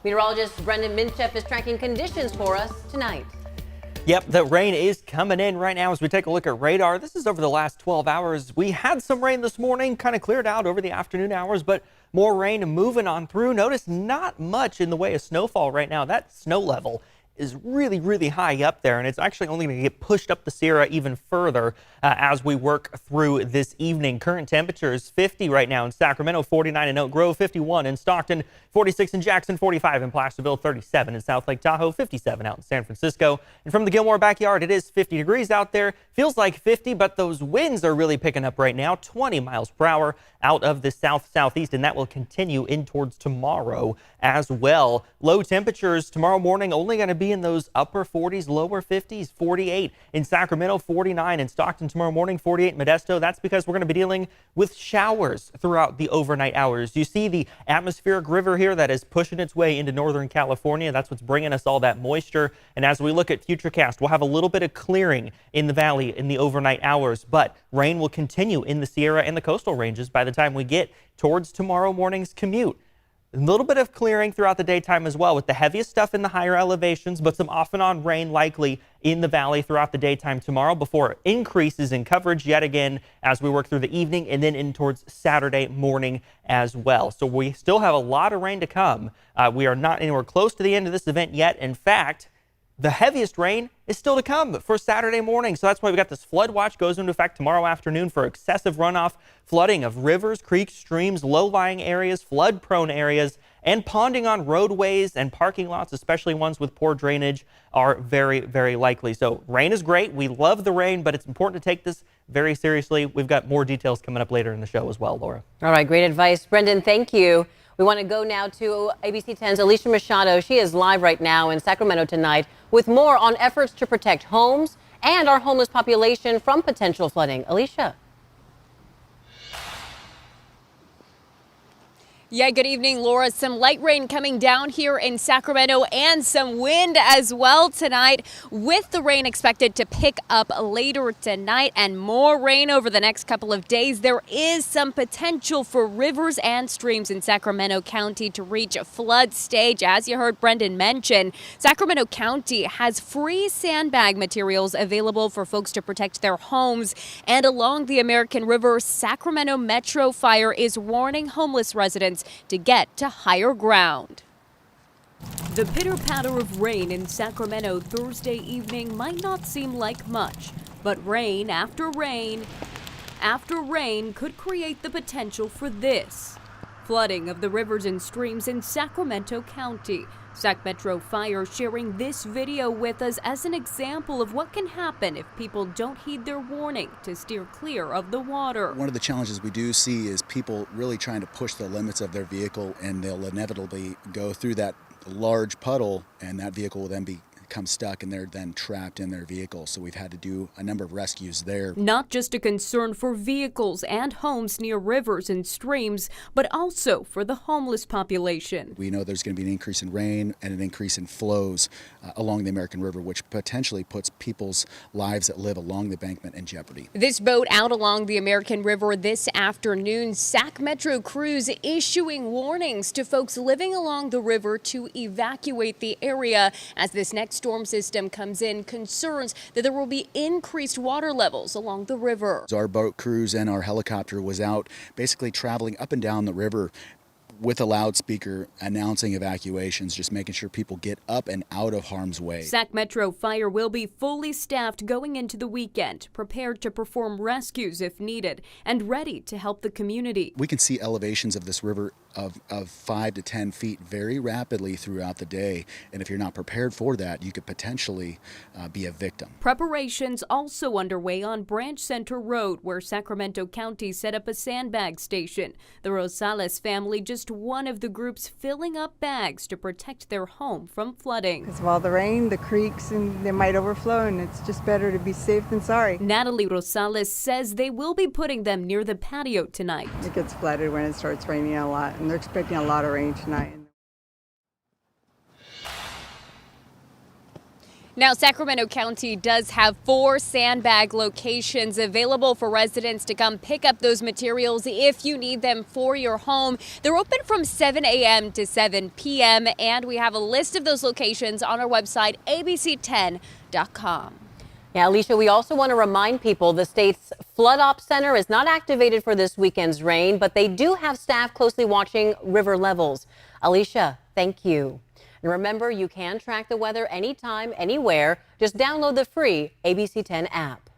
Meteorologist Brendan Minchef is tracking conditions for us tonight. Yep, the rain is coming in right now as we take a look at radar. This is over the last 12 hours. We had some rain this morning, kind of cleared out over the afternoon hours, but more rain moving on through. Notice not much in the way of snowfall right now. That snow level is really high up there, and it's actually only going to get pushed up the Sierra even further as we work through this evening. Current temperatures 50 right now in Sacramento, 49 in Oak Grove, 51 in Stockton, 46 in Jackson, 45 in Placerville, 37 in South Lake Tahoe, 57 out in San Francisco. And from the Gilmore backyard, it is 50 degrees out there. Feels like 50, but those winds are really picking up right now, 20 miles per hour out of the southeast, and that will continue in towards tomorrow as well. Low temperatures tomorrow morning only going to be in those upper 40s, lower 50s, 48 in Sacramento, 49 in Stockton tomorrow morning, 48 in Modesto. That's because we're going to be dealing with showers throughout the overnight hours. You see the atmospheric river here that is pushing its way into Northern California. That's what's bringing us all that moisture. And as we look at Futurecast, we'll have a little bit of clearing in the valley in the overnight hours, but rain will continue in the Sierra and the coastal ranges by the time we get towards tomorrow morning's commute. A little bit of clearing throughout the daytime as well, with the heaviest stuff in the higher elevations, but some off and on rain likely in the valley throughout the daytime tomorrow before increases in coverage yet again as we work through the evening and then in towards Saturday morning as well. So we still have a lot of rain to come. We are not anywhere close to the end of this event yet. In fact, the heaviest rain is still to come for Saturday morning. So that's why we got this flood watch goes into effect tomorrow afternoon for excessive runoff, flooding of rivers, creeks, streams, low-lying areas, flood-prone areas, and ponding on roadways and parking lots, especially ones with poor drainage, are very likely. So rain is great. We love the rain, but it's important to take this very seriously. We've got more details coming up later in the show as well, Laura. All right, great advice. Brendan, thank you. We want to go now to ABC 10's Alicia Machado. She is live right now in Sacramento tonight with more on efforts to protect homes and our homeless population from potential flooding. Alicia. Yeah, good evening, Laura. Some light rain coming down here in Sacramento and some wind as well tonight, with the rain expected to pick up later tonight and more rain over the next couple of days. There is some potential for rivers and streams in Sacramento County to reach a flood stage. As you heard Brendan mention, Sacramento County has free sandbag materials available for folks to protect their homes. And along the American River, Sacramento Metro Fire is warning homeless residents to get to higher ground. The pitter-patter of rain in Sacramento Thursday evening might not seem like much, but rain after rain after rain could create the potential for this. Flooding of the rivers and streams in Sacramento County. Sac Metro Fire sharing this video with us as an example of what can happen if people don't heed their warning to steer clear of the water. One of the challenges we do see is people really trying to push the limits of their vehicle, and they'll inevitably go through that large puddle, and that vehicle will then become stuck, and they're then trapped in their vehicle. So we've had to do a number of rescues there. Not just a concern for vehicles and homes near rivers and streams, but also for the homeless population. We know there's going to be an increase in rain and an increase in flows along the American River, which potentially puts people's lives that live along the embankment in jeopardy. This boat out along the American River this afternoon, Sac Metro crews issuing warnings to folks living along the river to evacuate the area as this next storm system comes in. Concerns that there will be increased water levels along the river. Our boat crews and our helicopter was out basically traveling up and down the river with a loudspeaker announcing evacuations, just making sure people get up and out of harm's way. Sac Metro Fire will be fully staffed going into the weekend, prepared to perform rescues if needed, and ready to help the community. We can see elevations of this river of 5 to 10 feet very rapidly throughout the day, and if you're not prepared for that, you could potentially be a victim. Preparations also underway on Branch Center Road, where Sacramento County set up a sandbag station. The Rosales family just one of the groups filling up bags to protect their home from flooding. Because of all the rain, the creeks, and they might overflow, and it's just better to be safe than sorry. Natalie Rosales says they will be putting them near the patio tonight. It gets flooded when it starts raining a lot, and they're expecting a lot of rain tonight. Now, Sacramento County does have 4 sandbag locations available for residents to come pick up those materials if you need them for your home. They're open from 7 a.m. to 7 p.m. and we have a list of those locations on our website, abc10.com. Yeah, Alicia, we also want to remind people the state's Flood Ops Center is not activated for this weekend's rain, but they do have staff closely watching river levels. Alicia, thank you. And remember, you can track the weather anytime, anywhere. Just download the free ABC 10 app.